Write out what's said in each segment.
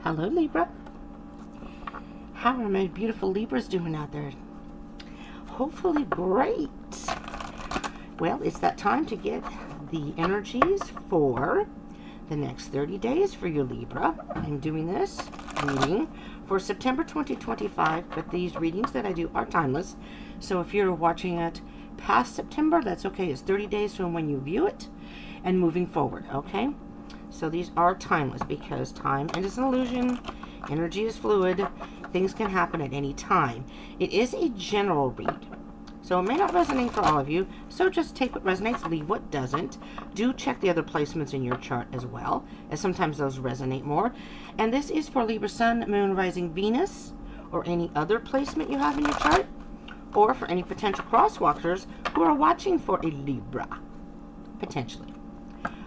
Hello, Libra. How are my beautiful Libras doing out there? Hopefully great. Well, it's that time to get the energies for the next 30 days for you, Libra. I'm doing this reading for September 2025, but these readings that I do are timeless. So if you're watching it past September, that's okay. It's 30 days from when you view it and moving forward, okay? So these are timeless because time is an illusion. Energy is fluid. Things can happen at any time. It is a general read, so it may not resonate for all of you. So just take what resonates, leave what doesn't. Do check the other placements in your chart as well, as sometimes those resonate more. And this is for Libra Sun, Moon, Rising, Venus, or any other placement you have in your chart, or for any potential crosswalkers who are watching for a Libra, potentially.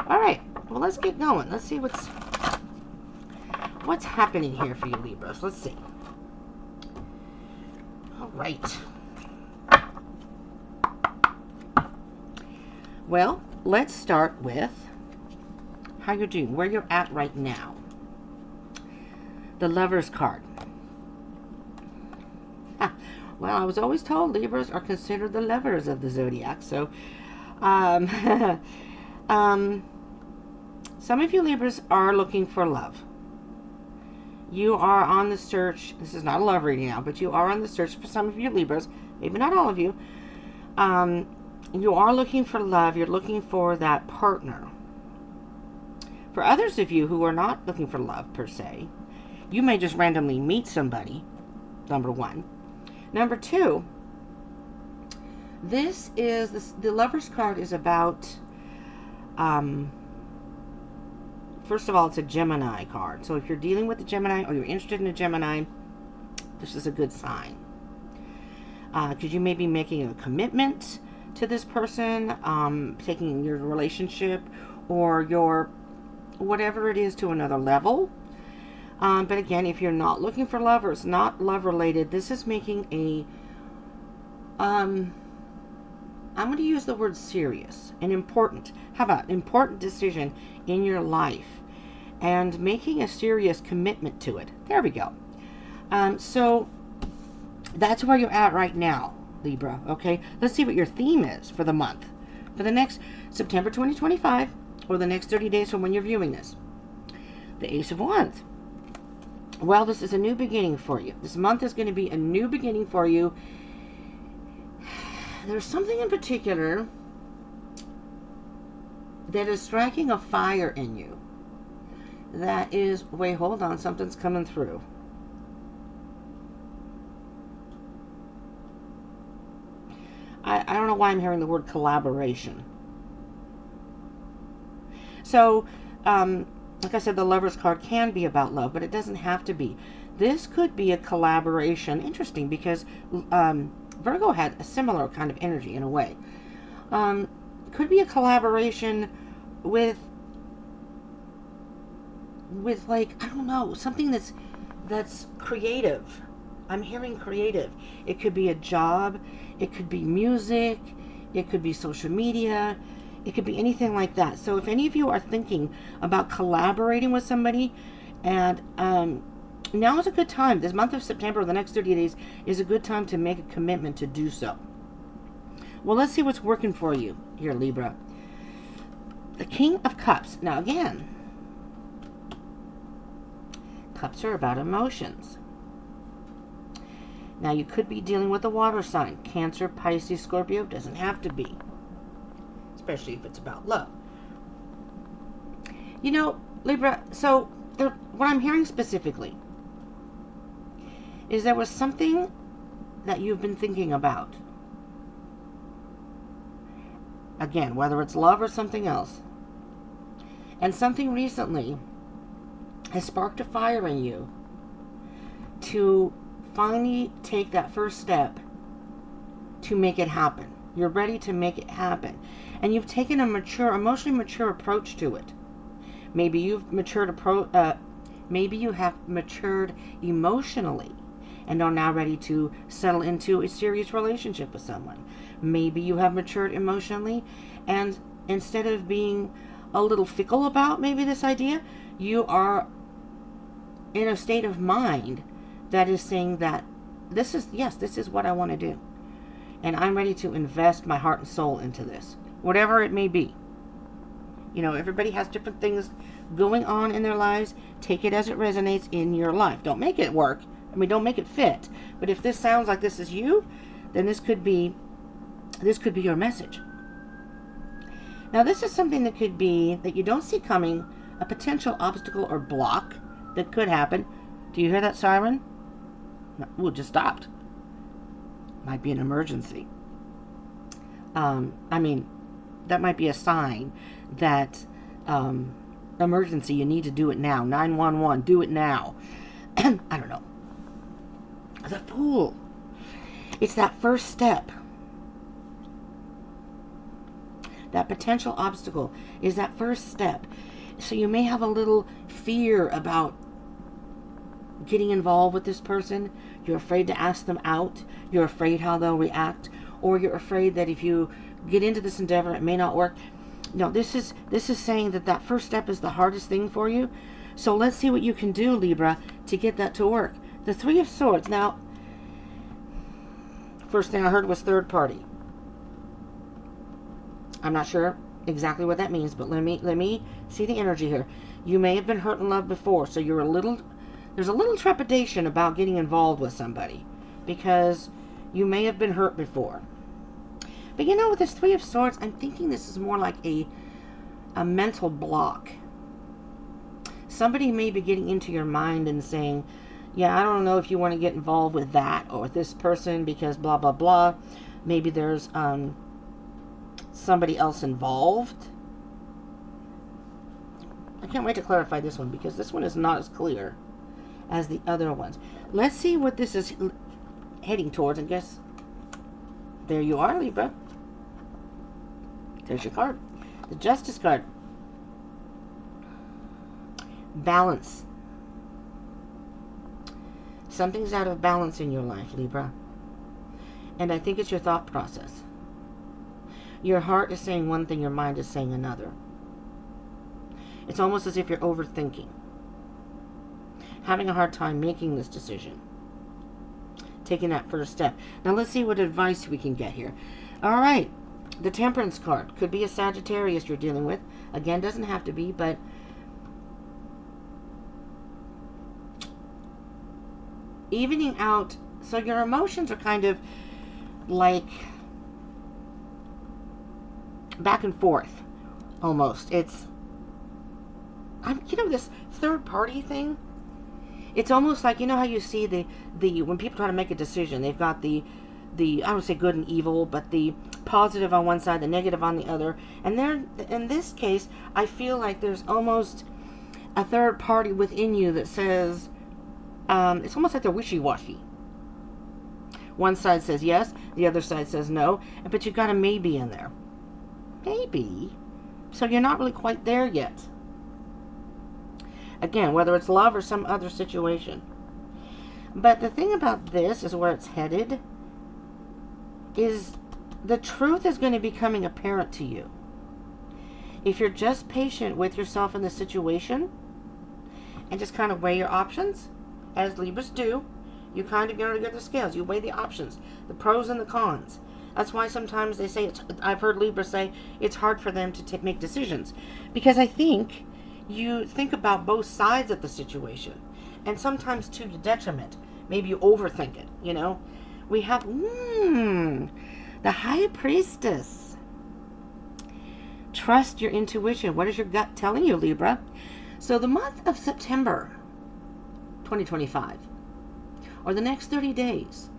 All right, well, let's get going. Let's see what's happening here for you, Libras. Let's see. All right. Well, let's start with how you're doing, where you're at right now. The Lover's card. Well, I was always told Libras are considered the lovers of the zodiac. So, some of you Libras are looking for love. You are on the search. This is not a love reading now, but you are on the search for some of you Libras. Maybe not all of you. You are looking for love. You're looking for that partner. For others of you who are not looking for love per se, you may just randomly meet somebody, number one. Number two, this is, the Lover's card is about, first of all, it's a Gemini card. So if you're dealing with a Gemini or you're interested in a Gemini, this is a good sign. Because you may be making a commitment to this person, taking your relationship or your whatever it is to another level. But again, if you're not looking for love or it's not love related, this is making a, I'm going to use the word serious and important. How about important decision in your life and making a serious commitment to it? There we go. So that's where you're at right now, Libra. Okay, let's see what your theme is for the month, for the next September 2025, or the next 30 days from when you're viewing this. The Ace of Wands. Well, this is a new beginning for you. This month is going to be a new beginning for you. There's something in particular that is striking a fire in you. That is, wait, hold on, something's coming through. I don't know why I'm hearing the word collaboration. So, like I said, the Lover's card can be about love, but it doesn't have to be. This could be a collaboration. Interesting, because Virgo had a similar kind of energy in a way. Could be a collaboration with like, I don't know, something that's creative. I'm hearing creative. It could be a job. It could be music. It could be social media. It could be anything like that. So if any of you are thinking about collaborating with somebody, and now is a good time. This month of September, the next 30 days, is a good time to make a commitment to do so. Well, let's see what's working for you here, Libra. The King of Cups. Now again, cups are about emotions. Now you could be dealing with a water sign. Cancer, Pisces, Scorpio. Doesn't have to be. Especially if it's about love. You know, Libra, so what I'm hearing specifically is there was something that you've been thinking about. Again, whether it's love or something else. And something recently has sparked a fire in you to finally take that first step to make it happen. You're ready to make it happen. And you've taken a mature, emotionally mature approach to it. Maybe you've matured maybe you have matured emotionally and are now ready to settle into a serious relationship with someone. Maybe you have matured emotionally, and instead of being a little fickle about maybe this idea, you are in a state of mind that is saying that this is what I want to do. And I'm ready to invest my heart and soul into this, whatever it may be. You know, everybody has different things going on in their lives. Take it as it resonates in your life. Don't make it work. I mean, don't make it fit. But if this sounds like this is you, then this could be your message. Now, this is something that could be that you don't see coming, a potential obstacle or block that could happen. Do you hear that siren? No, ooh, it just stopped. Might be an emergency. That might be a sign that emergency, you need to do it now. 911, do it now. I don't know. The Fool. It's that first step. That potential obstacle is that first step. So you may have a little fear about getting involved with this person. You're afraid to ask them out. You're afraid how they'll react. Or you're afraid that if you get into this endeavor, it may not work. No, this is saying that first step is the hardest thing for you. So let's see what you can do, Libra, to get that to work. The Three of Swords. Now, first thing I heard was third party. I'm not sure exactly what that means, but let me see the energy here. You may have been hurt in love before, so there's a little trepidation about getting involved with somebody because you may have been hurt before. But you know, with this Three of Swords, I'm thinking this is more like a mental block. Somebody may be getting into your mind and saying, yeah, I don't know if you want to get involved with that or with this person because blah, blah, blah. Maybe there's somebody else involved. I can't wait to clarify this one because this one is not as clear as the other ones. Let's see what this is heading towards. And guess, there you are, Libra. There's your card. The Justice card. Balance. Something's out of balance in your life, Libra. And I think it's your thought process. Your heart is saying one thing, your mind is saying another. It's almost as if you're overthinking. Having a hard time making this decision. Taking that first step. Now let's see what advice we can get here. All right. The Temperance card. Could be a Sagittarius you're dealing with. Again, doesn't have to be, but evening out. So your emotions are kind of like back and forth almost. It's this third party thing. It's almost like, you know how you see the when people try to make a decision, they've got the I don't say good and evil, but the positive on one side, the negative on the other. And there, in this case, I feel like there's almost a third party within you that says, it's almost like they're wishy-washy. One side says yes, the other side says no, but you've got a maybe in there. Maybe. So you're not really quite there yet. Again, whether it's love or some other situation. But the thing about this is where it's headed is the truth is going to be becoming apparent to you. If you're just patient with yourself in the situation and just kind of weigh your options, as Libras do, you kind of get the scales. You weigh the options, the pros and the cons. That's why sometimes they say, I've heard Libras say, it's hard for them to make decisions. Because I think you think about both sides of the situation. And sometimes to the detriment. Maybe you overthink it, you know. We have, the High Priestess. Trust your intuition. What is your gut telling you, Libra? So the month of September 2025, or the next 30 days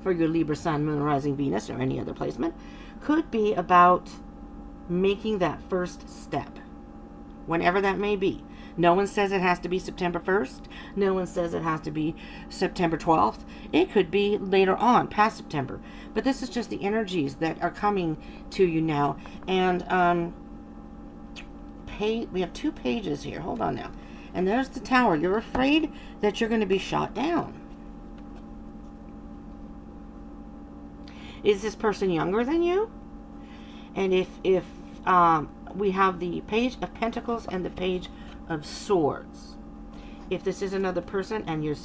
for your Libra Sun, Moon, Rising, Venus, or any other placement, could be about making that first step, whenever that may be. No one says it has to be September 1st. No one says it has to be September 12th. It could be later on, past September. But this is just the energies that are coming to you now. And we have 2 pages here. Hold on now. And there's the Tower. You're afraid that you're going to be shot down. Is this person younger than you? And if we have the Page of Pentacles and the Page of Swords. if this is another person and you're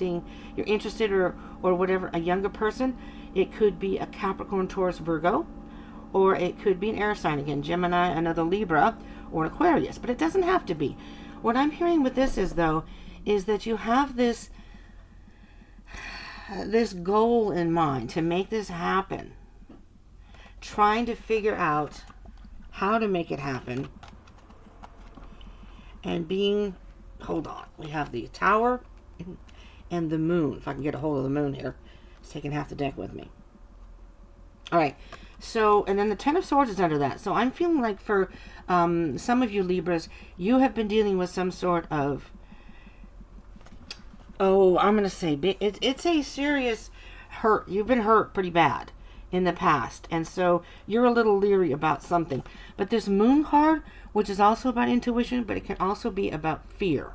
interested, or whatever, a younger person, it could be a Capricorn, Taurus, Virgo, or it could be an air sign again, Gemini, another Libra, or an Aquarius, but it doesn't have to be. What I'm hearing with this is, though, is that you have this goal in mind to make this happen, trying to figure out how to make it happen, and being, hold on, we have the Tower and the Moon. If I can get a hold of the Moon here, it's taking half the deck with me. All right, so, and then the Ten of Swords is under that. So I'm feeling like for some of you Libras, you have been dealing with some sort of, I'm going to say, it's a serious hurt. You've been hurt pretty bad in the past, and so you're a little leery about something. But this Moon card, which is also about intuition, but it can also be about fear.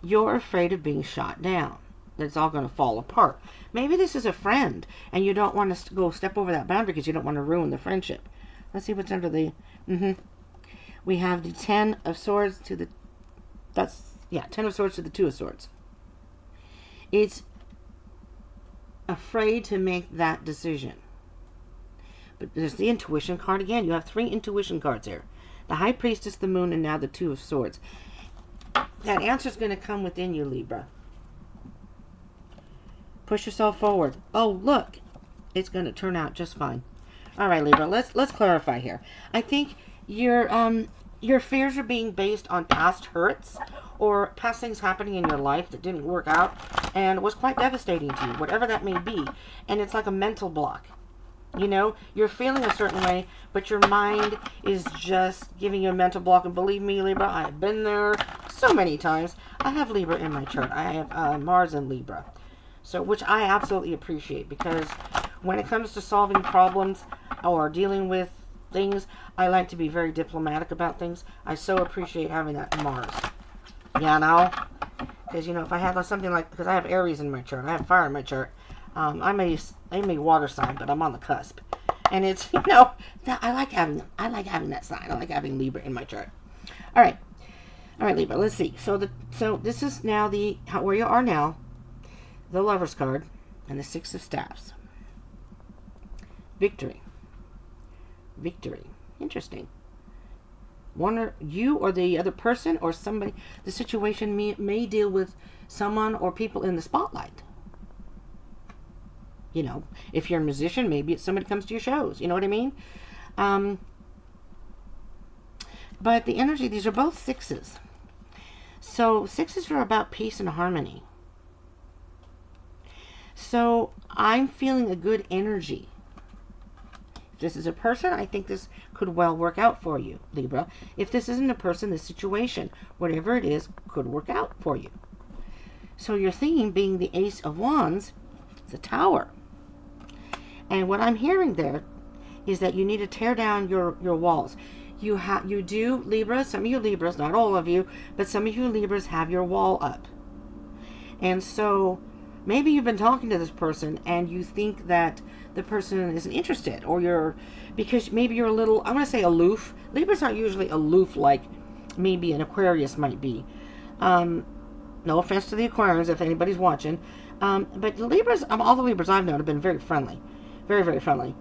You're afraid of being shot down. That's all going to fall apart. Maybe this is a friend, and you don't want to go step over that boundary because you don't want to ruin the friendship. Let's see what's under the... We have the Ten of Swords to the... Ten of Swords to the Two of Swords. It's afraid to make that decision. But there's the Intuition card again. You have 3 Intuition cards here. The High Priestess, the Moon, and now the Two of Swords. That answer is going to come within you, Libra. Push yourself forward. Oh, look. It's going to turn out just fine. All right, Libra, let's clarify here. I think your fears are being based on past hurts or past things happening in your life that didn't work out and was quite devastating to you, whatever that may be. And it's like a mental block. You know, you're feeling a certain way, but your mind is just giving you a mental block. And believe me, Libra, I have been there so many times. I have Libra in my chart. I have Mars in Libra. So, which I absolutely appreciate, because when it comes to solving problems or dealing with things, I like to be very diplomatic about things. I so appreciate having that in Mars. Yeah, now, because, you know, if I had something like, because I have Aries in my chart, I have fire in my chart. I'm a water sign, but I'm on the cusp, and it's, you know, I like having that sign. I like having Libra in my chart. All right, Libra. Let's see. So this is now where you are now. The Lover's card and the Six of Staffs. Victory. Interesting. One or you or the other person or somebody. The situation may deal with someone or people in the spotlight. You know, if you're a musician, maybe it's somebody comes to your shows. You know what I mean? But the energy, these are both sixes. So sixes are about peace and harmony. So I'm feeling a good energy. If this is a person, I think this could well work out for you, Libra. If this isn't a person, this situation, whatever it is, could work out for you. So your theme being the Ace of Wands, the Tower. And what I'm hearing there is that you need to tear down your walls. You do, Libra, some of you Libras, not all of you, but some of you Libras have your wall up. And so maybe you've been talking to this person and you think that the person isn't interested, or because maybe you're a little, I'm going to say aloof. Libras aren't usually aloof like maybe an Aquarius might be. No offense to the Aquarians if anybody's watching. But the Libras, all the Libras I've known have been very friendly. Very, very friendly.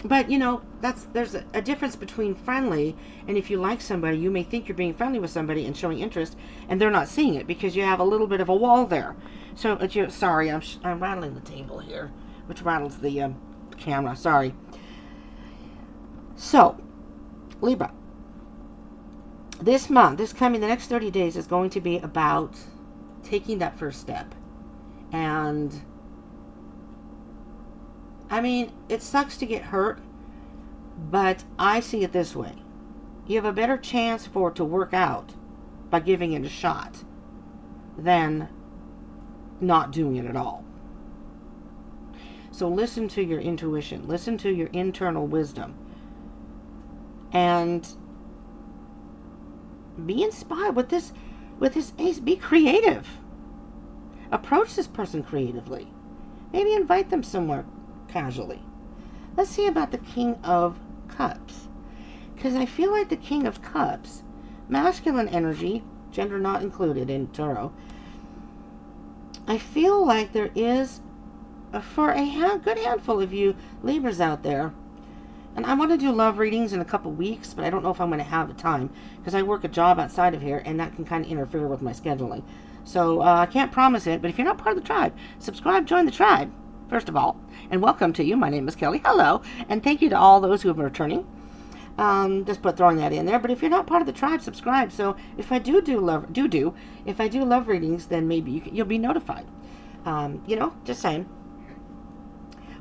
But, you know, there's a difference between friendly, and if you like somebody, you may think you're being friendly with somebody and showing interest, and they're not seeing it because you have a little bit of a wall there. So, sorry, I'm rattling the table here, which rattles the camera. Sorry. So, Libra, this month, the next 30 days is going to be about taking that first step. And I mean, it sucks to get hurt, but I see it this way. You have a better chance for it to work out by giving it a shot than not doing it at all. So listen to your intuition. Listen to your internal wisdom. And be inspired with this ace. Be creative. Approach this person creatively. Maybe invite them somewhere casually. Let's see about the King of Cups. Because I feel like the King of Cups, masculine energy, Gender not included in tarot. I feel like there is, for a good handful of you Libras out there, and I want to do love readings in a couple weeks, but I don't know if I'm going to have the time because I work a job outside of here, and that can kind of interfere with my scheduling. So I can't promise it, but if you're not part of the tribe, subscribe, join the tribe, first of all, and welcome to you. My name is Kelly. Hello, and thank you to all those who have been returning. Just throwing that in there. But if you're not part of the tribe, subscribe. So if I do love readings, then maybe you'll be notified. Just saying.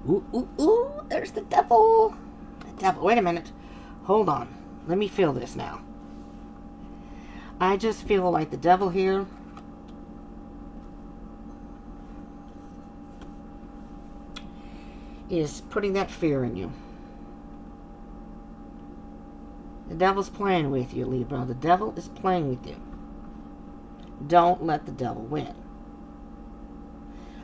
Ooh, there's the devil. The devil. Wait a minute. Hold on. Let me feel this now. I just feel like the devil here is putting that fear in you. The devil's playing with you, Libra. The devil is playing with you. Don't let the devil win.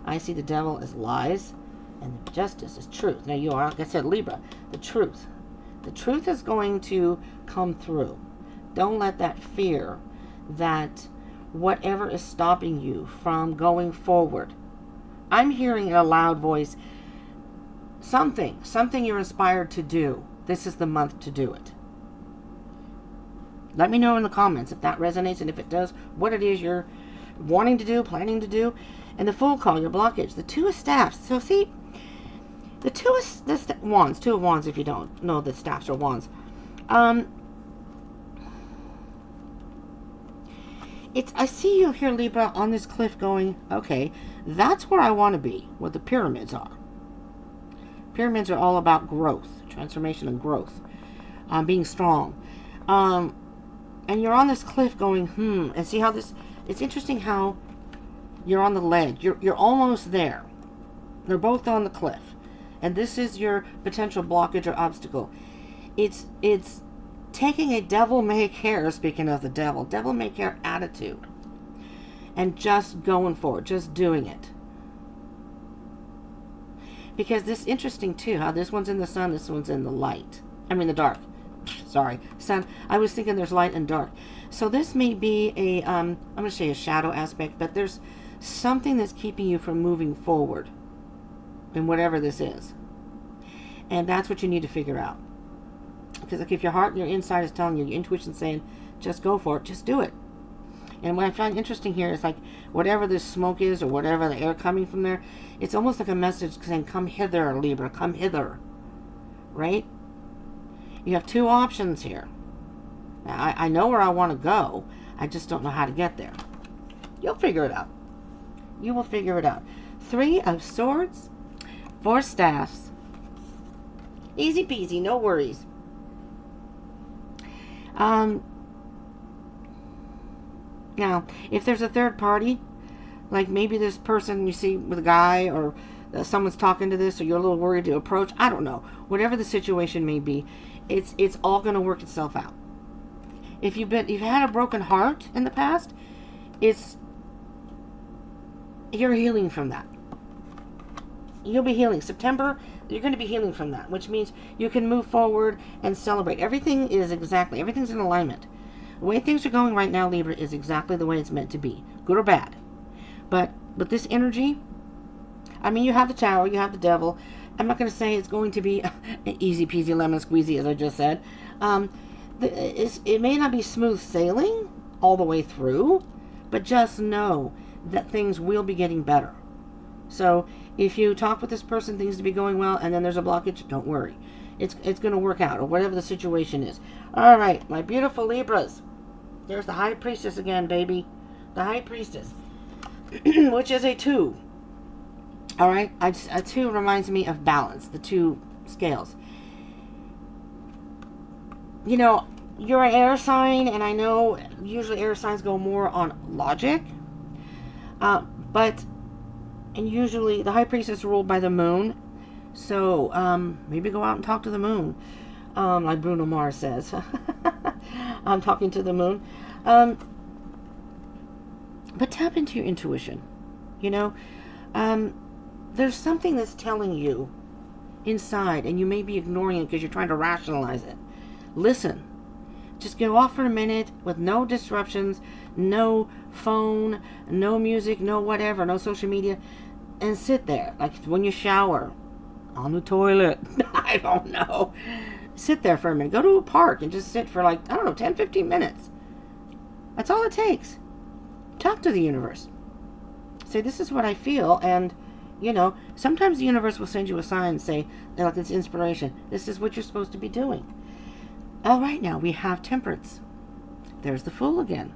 I see the devil as lies, and the justice is truth. Now you are, like I said, Libra, the truth. The truth is going to come through. Don't let that fear, that whatever is stopping you from going forward. I'm hearing in a loud voice, something you're inspired to do. This is the month to do it. Let me know in the comments if that resonates, and if it does, what it is you're wanting to do, planning to do. And the Fool call, your blockage. The Two of Staffs. So see, the Wands, Two of Wands, if you don't know that staffs are wands. I see you here, Libra, on this cliff going, okay, that's where I want to be, where the pyramids are. Pyramids are all about growth, transformation and growth, being strong. And you're on this cliff going, and see how this, it's interesting how you're on the ledge. You're almost there. They're both on the cliff. And this is your potential blockage or obstacle. It's taking a devil-may-care, speaking of the devil-may-care attitude, and just going forward, just doing it. Because this is interesting too, how this one's in the sun, this one's in the light. I mean the dark. Sorry, sun. I was thinking there's light and dark. So this may be a, I'm going to say a shadow aspect, but there's something that's keeping you from moving forward in whatever this is. And that's what you need to figure out. Because like if your heart and your inside is telling you, your intuition saying, just go for it, just do it. And what I find interesting here is like, whatever this smoke is or whatever the air coming from there, it's almost like a message saying, come hither, Libra, come hither. Right? You have two options here. Now, I know where I want to go. I just don't know how to get there. You'll figure it out. You will figure it out. 3 of Swords, 4 Staffs. Easy peasy, no worries. Now, if there's a third party, like maybe this person you see with a guy, or someone's talking to this, or you're a little worried to approach, I don't know. Whatever the situation may be, it's all going to work itself out. If you've had a broken heart in the past, you're healing from that. You'll be healing. September, you're going to be healing from that, which means you can move forward and celebrate. Everything's in alignment. The way things are going right now, Libra, is exactly the way it's meant to be, good or bad. But this energy, I mean, you have the Tower, you have the Devil. I'm not going to say it's going to be easy peasy lemon squeezy, as I just said. It may not be smooth sailing all the way through, but just know that things will be getting better. So if you talk with this person, things to be going well, and then there's a blockage, don't worry. It's going to work out, or whatever the situation is. All right, my beautiful Libras. There's the High Priestess again, baby. The High Priestess, which is a 2. All right, a 2 reminds me of balance, the 2 scales. You know, you're an air sign, and I know usually air signs go more on logic. And usually the High Priestess is ruled by the moon. So maybe go out and talk to the moon, like Bruno Mars says. I'm talking to the moon. But tap into your intuition. You know, there's something that's telling you inside, and you may be ignoring it because you're trying to rationalize it. Listen. Just go off for a minute with no disruptions, no phone, no music, no whatever, no social media, and sit there. Like when you shower, on the toilet, I don't know. Sit there for a minute. Go to a park and just sit for like, I don't know, 10, 15 minutes. That's all it takes. Talk to the universe. Say, this is what I feel, and, sometimes the universe will send you a sign and say, like it's inspiration, this is what you're supposed to be doing. All right, now we have temperance. There's the Fool again.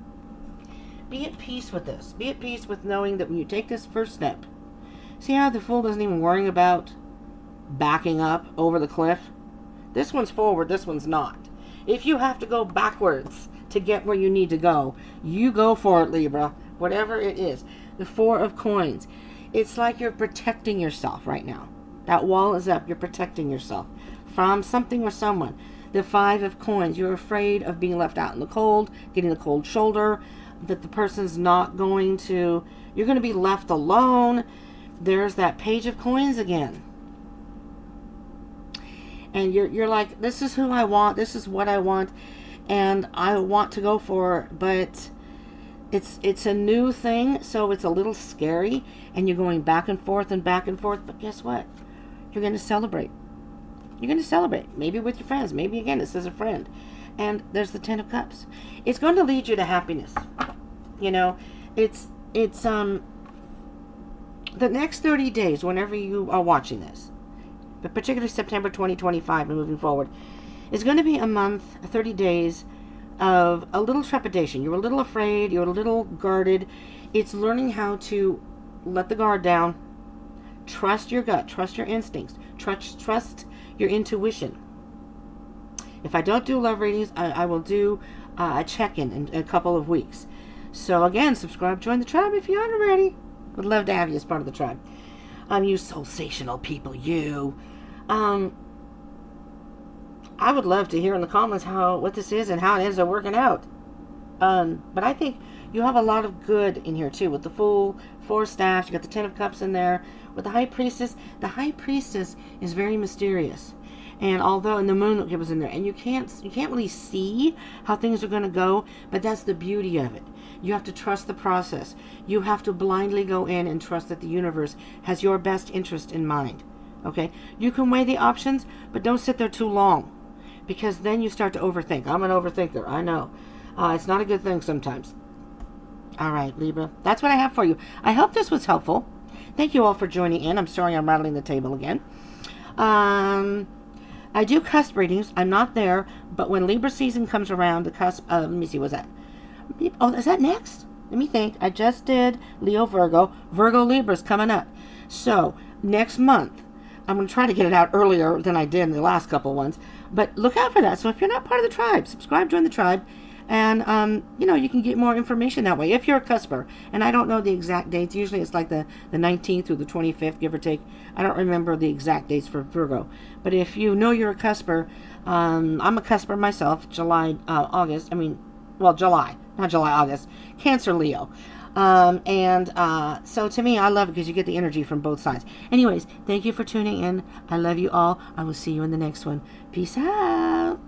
Be at peace with this. Be at peace with knowing that when you take this first step, see how the Fool doesn't even worry about backing up over the cliff? This one's forward, this one's not. If you have to go backwards to get where you need to go, you go for it, Libra. Whatever it is. The Four of Coins. It's like you're protecting yourself right now. That wall is up. You're protecting yourself from something or someone. The Five of Coins. You're afraid of being left out in the cold, getting the cold shoulder, that the person's not going to... You're going to be left alone. There's that Page of Coins again. And you're like, this is who I want. This is what I want. And I want to go for it, but... It's a new thing, so it's a little scary, and you're going back and forth, but guess what? You're going to celebrate. You're going to celebrate, maybe with your friends, maybe again, this is a friend. And there's the Ten of Cups. It's going to lead you to happiness. It's the next 30 days, whenever you are watching this, but particularly September 2025 and moving forward, is going to be a month, 30 days, of a little trepidation. You're a little afraid, you're a little guarded. It's learning how to let the guard down, trust your gut, trust your instincts, trust your intuition. If I don't do love readings, I will do a check-in in a couple of weeks. So again, subscribe, join the tribe if you aren't already. Would love to have you as part of the tribe. You sensational people, you. I would love to hear in the comments what this is and how it ends up working out. But I think you have a lot of good in here too. With the Fool, Four Staffs, you got the Ten of Cups in there. With the High Priestess is very mysterious. And the Moon was in there, and you can't really see how things are going to go, but that's the beauty of it. You have to trust the process. You have to blindly go in and trust that the universe has your best interest in mind. Okay? You can weigh the options, but don't sit there too long. Because then you start to overthink. I'm an overthinker, I know. It's not a good thing sometimes. All right, Libra. That's what I have for you. I hope this was helpful. Thank you all for joining in. I'm sorry I'm rattling the table again. I do cusp readings. I'm not there. But when Libra season comes around, the cusp... let me see, what's that? Oh, is that next? Let me think. I just did Leo, Virgo. Virgo, Libra's coming up. So, next month, I'm going to try to get it out earlier than I did in the last couple ones. But look out for that. So if you're not part of the tribe, subscribe, join the tribe. And, you can get more information that way if you're a cusper. And I don't know the exact dates. Usually it's like the 19th through the 25th, give or take. I don't remember the exact dates for Virgo. But if you know you're a cusper, I'm a cusper myself. July, not July, August. Cancer, Leo. So to me, I love it because you get the energy from both sides. Anyways, thank you for tuning in. I love you all. I will see you in the next one. Peace out.